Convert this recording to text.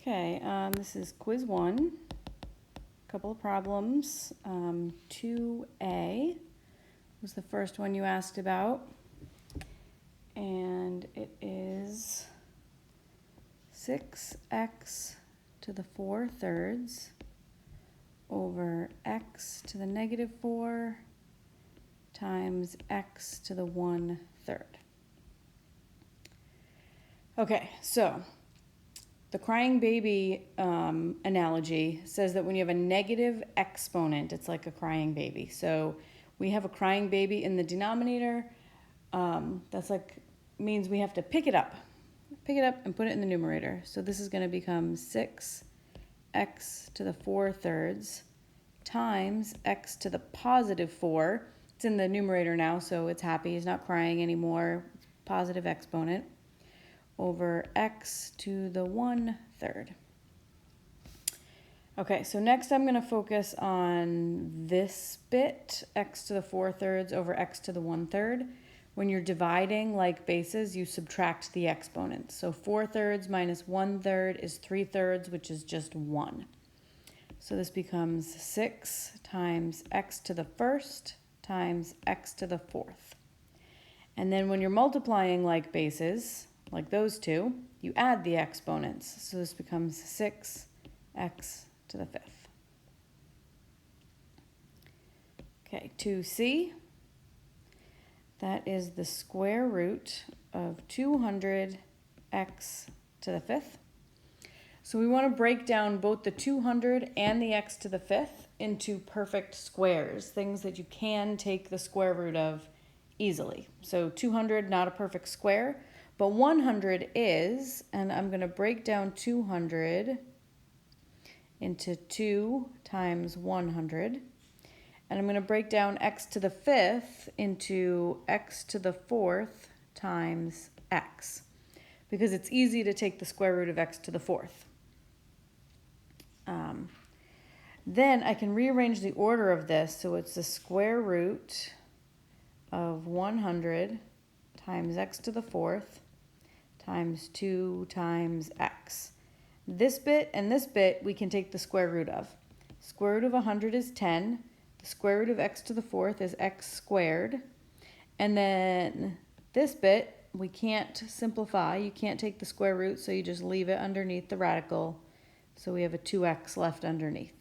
Okay, this is quiz 1. A couple of problems. 2A was the first one you asked about. And it is 6x to the 4/3 over x to the -4 times x to the 1/3. Okay, so the crying baby analogy says that when you have a negative exponent, it's like a crying baby. So we have a crying baby in the denominator. That's like means we have to pick it up and put it in the numerator. So this is going to become 6x to the 4/3 times x to the +4. It's in the numerator now, so it's happy. It's not crying anymore. Positive exponent over x to the 1/3. Okay, so next I'm going to focus on this bit, x to the 4/3 over x to the 1/3. When you're dividing like bases, you subtract the exponents. So 4/3 minus 1/3 is 3/3, which is just 1. So this becomes 6 times x to the 1st times x to the 4th. And then when you're multiplying like bases, like those two, you add the exponents. So this becomes 6x to the 5th. Okay, 2c. That is the square root of 200x to the 5th. So we want to break down both the 200 and the x to the 5th into perfect squares, things that you can take the square root of easily. So 200, not a perfect square, but 100 is, and I'm going to break down 200 into 2 times 100. And I'm going to break down x to the 5th into x to the 4th times x, because it's easy to take the square root of x to the 4th. Then I can rearrange the order of this, so it's the square root of 100 times x to the 4th times 2 times x. This bit and this bit we can take the square root of. Square root of 100 is 10. The square root of x to the 4th is x squared. And then this bit we can't simplify. You can't take the square root, so you just leave it underneath the radical. So we have a 2x left underneath.